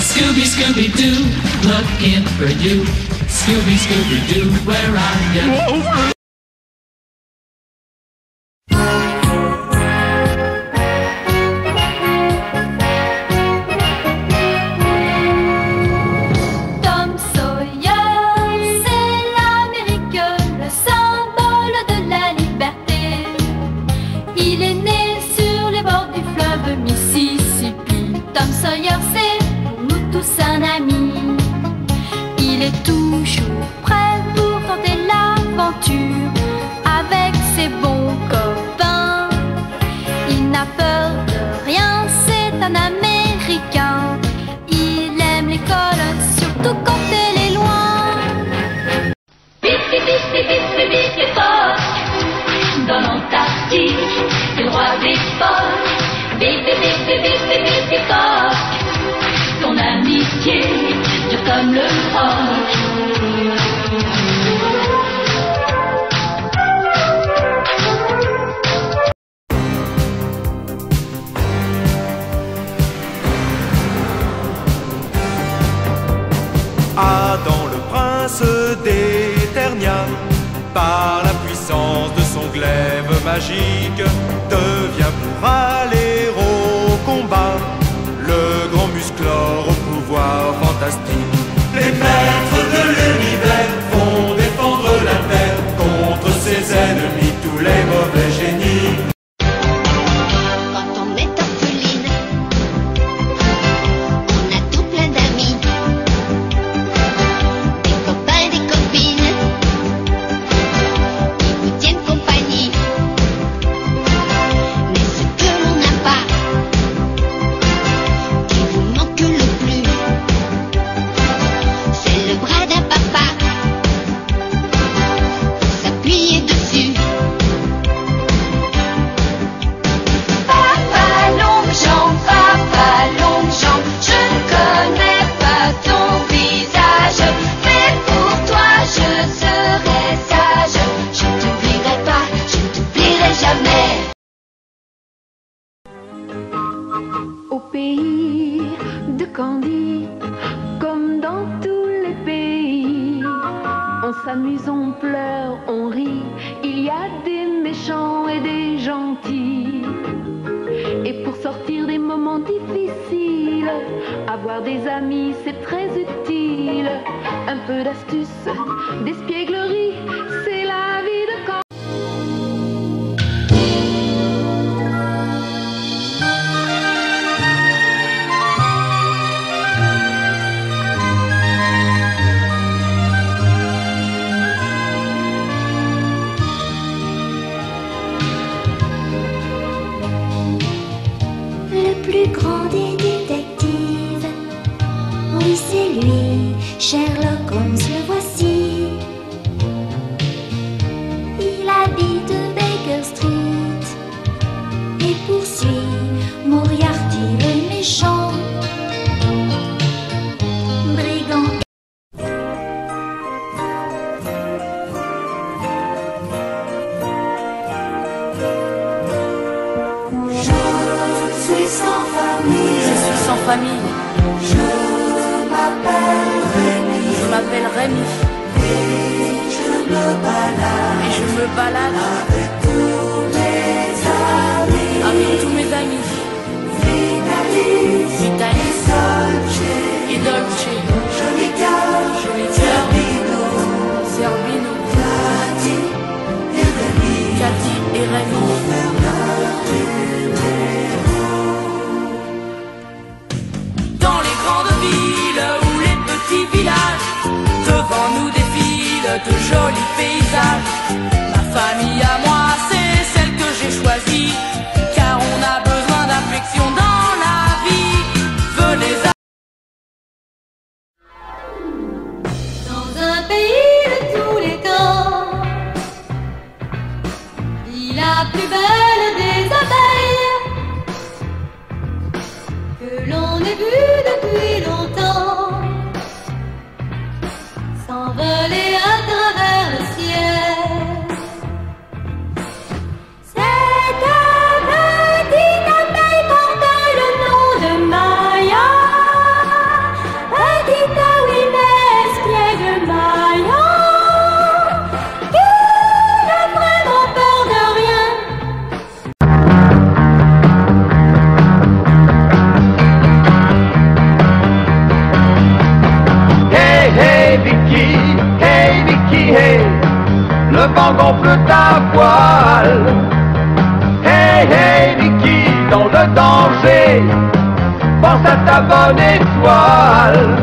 Scooby, Scooby-Doo, looking for you. Scooby, Scooby-Doo, where are you? Tom Sawyer, c'est l'Amérique, le symbole de la liberté. Il est né sur les bords du fleuve Mississippi. Tom Sawyer, c'est tous un ami. Il est toujours prêt pour tenter l'aventure avec ses bons copains. Il n'a peur de rien, c'est un Américain. Il aime l'école, surtout quand elle est loin. Bip, bip, bip, bip, bip, bip, bip, Spock. Dans l'Antarctique, c'est le roi des sports. Bip, bip, bip, bip, bip, bip, bip, bip, Spock. Ton amitié dure comme le roc. Adam le prince d'Eternia, par la puissance de son glaive magique, devient pour aller au combat le grand musclore au pouvoir fantastique. Les maîtres de l'univers vont défendre la terre contre ses ennemis, tous les mauvais génies. Quand on est orpheline, on a tout plein d'amis, des copains, des copines, qui vous tiennent compagnie. Mais ce que l'on n'a pas, qui vous manque le plus, c'est le bras d'un papa. Faut s'appuyer dessus. Papa longue jambe, je ne connais pas ton visage, mais pour toi je serai sage. Je ne t'oublierai pas, je ne t'oublierai jamais. Au pays de Candy, comme dans tous les pays, on s'amuse, on pleure, on rit. Il y a des méchants et des gentils. Et pour sortir des moments difficiles, avoir des amis c'est très utile. Un peu d'astuce, d'espièglerie, c'est la vie de Candy. Le plus grand des détectives, oui c'est lui, Sherlock Holmes le voici. Il habite Baker Street et poursuit Moriarty le méchant. Brigand. Je suis sans famille. Je m'appelle Rémi. Et je me balade avec tous mes amis. Vitalis et Dolce. Joli cœur, Zerbino, Cathy et Rémi. Dans les grandes villes ou les petits villages, devant nous défilent de jolis paysages. Ma famille à moi, c'est celle que j'ai choisie, car on a besoin d'affection dans la vie. Venez à... Dans un pays de tous les temps, vit la plus belle des abeilles que l'on ait vue depuis longtemps. Vicky, hey, le vent gonfle ta voile. Hey, hey, Vicky, dans le danger, pense à ta bonne étoile.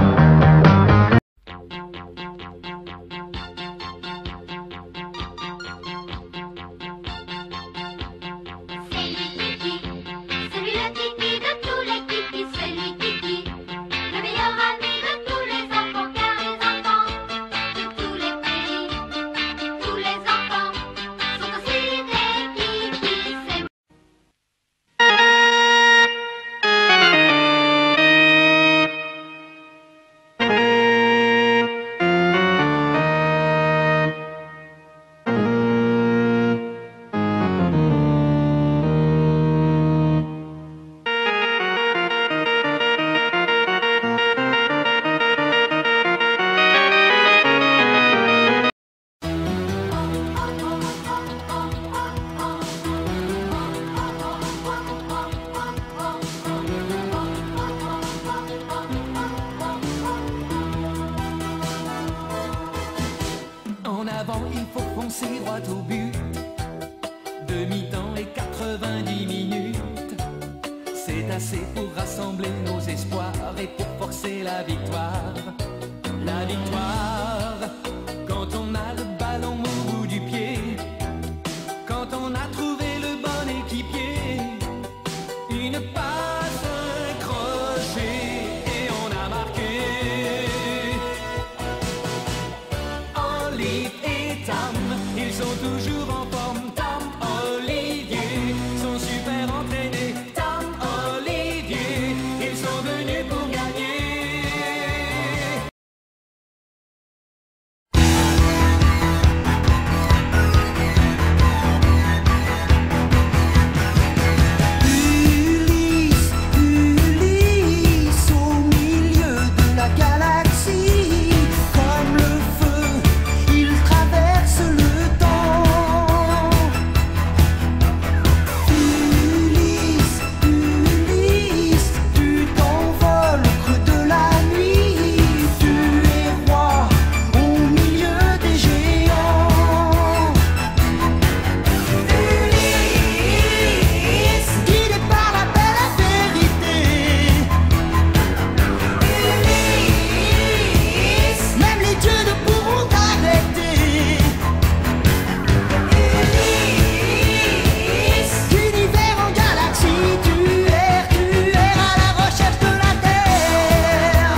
Il faut foncer droit au but. Demi-temps et 90 minutes, c'est assez pour rassembler nos espoirs et pour forcer la victoire. La victoire, quand on a le ballon au bout du pied, quand on a trouvé le bon équipier, une passe, un crochet et on a marqué. Olive et Tam, ils sont toujours en forme. Tam, Olivier, sont super entraînés. Tam, Olivier, ils sont venus pour gagner. Ulysse, au milieu de la galaxie, comme le feu, il traverse le temps. Ulysse, Ulysse, tu t'envoles au creux de la nuit, tu es roi au milieu des géants. Ulysse, guidé par la belle vérité. Ulysse, même les dieux ne pourront t'arrêter. Ulysse, univers en galaxie, tu es à la recherche de la terre.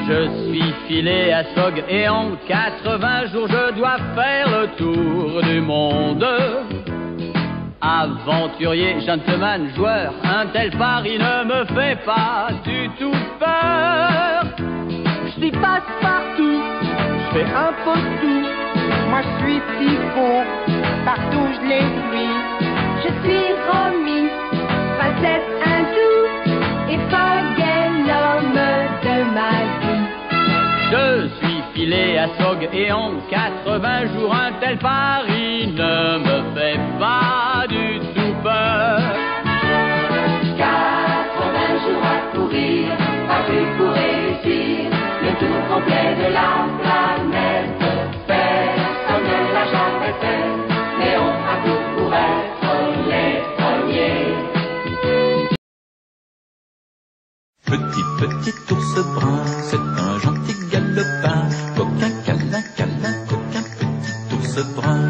Je suis filé à Sog et en 80 jours je dois faire le tour du monde. Aventurier, gentleman, joueur, un tel pari ne me fait pas du tout peur. Je suis passe-partout, je fais un peu tout. Moi je suis si beau, partout je les suis. Je suis Romy, princesse hindoue, et Fogel, l'homme de ma vie. Je suis filé à Sog et en 80 jours un tel pari ne me fait pas du tout peur. 80 jours à courir, pas plus pour réussir le tour complet de la planète. Personne ne l'a jamais fait, mais on a tout pour être les premiers. Petit ours brun, c'est un gentil galopin. Coquin, câlin, câlin, coquin, petit ours brun.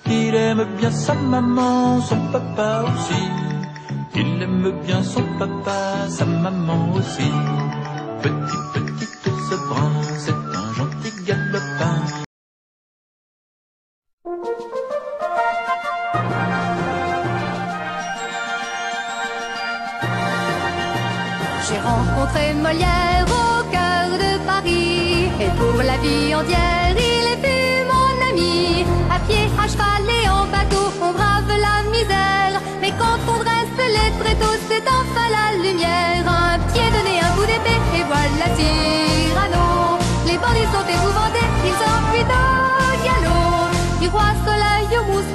Il aime bien sa maman, son papa aussi. Il aime bien son papa, sa maman aussi. Petit ours brun, c'est un gentil galopin. J'ai rencontré Molière au cœur de Paris, et pour la vie entière, il est plus mon ami. À pied, à cheval et en bateau,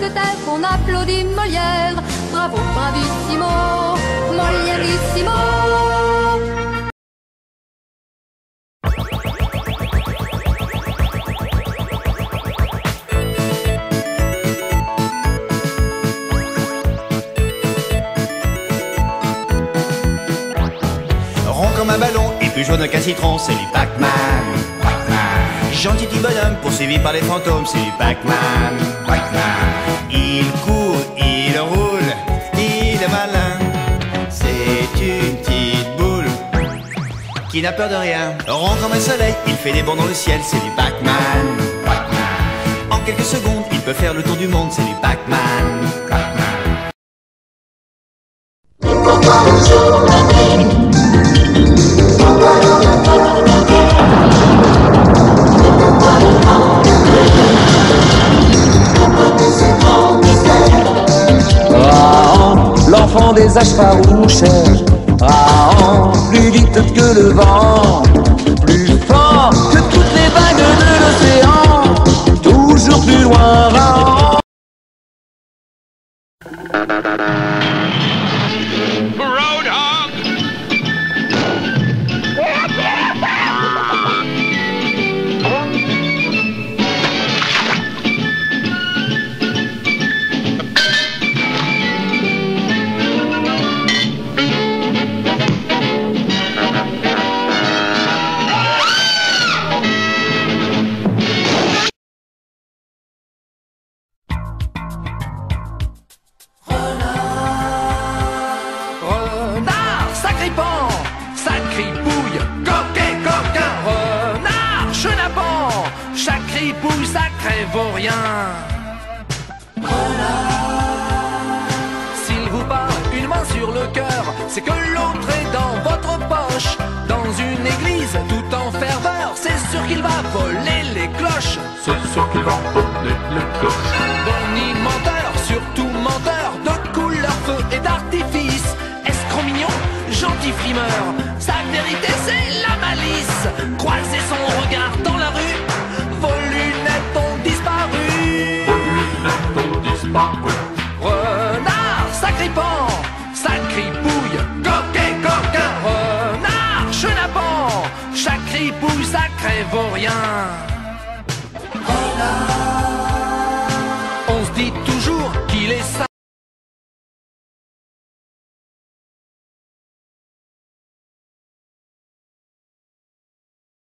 d'Angleterre qu'on applaudit Molière. Bravo, bravissimo, Molièrissimo. Rond comme un ballon et plus jaune qu'un citron, c'est du Pac-Man. Gentil petit bonhomme poursuivi par les fantômes, c'est du Pac-Man. Il court, il roule, il est malin. C'est une petite boule qui n'a peur de rien. Rond comme un soleil, il fait des bonds dans le ciel, c'est du Pac-Man. En quelques secondes, il peut faire le tour du monde, c'est du Pac-Man. L'enfant des âges farouches, Rahan, plus vite que le vent, plus fort que toutes les vagues de l'océan, toujours plus loin, Rahan. Pouille, ça crève vaut rien. S'il vous parle une main sur le cœur, c'est que l'autre est dans votre poche. Dans une église tout en ferveur, c'est sûr qu'il va voler les cloches. C'est sûr qu'il va voler les cloches. Bonnie menteur, surtout menteur, de couleur, feu et d'artifice. Escroc mignon, gentil frimeur, sa vérité c'est la malice. Croiser son regard dans la rue, vos lunettes ont disparu. Renard, sacripant, sacripouille, coquet, coquin. Renard, chenapan, chaque ripouille, ça crève vaut rien.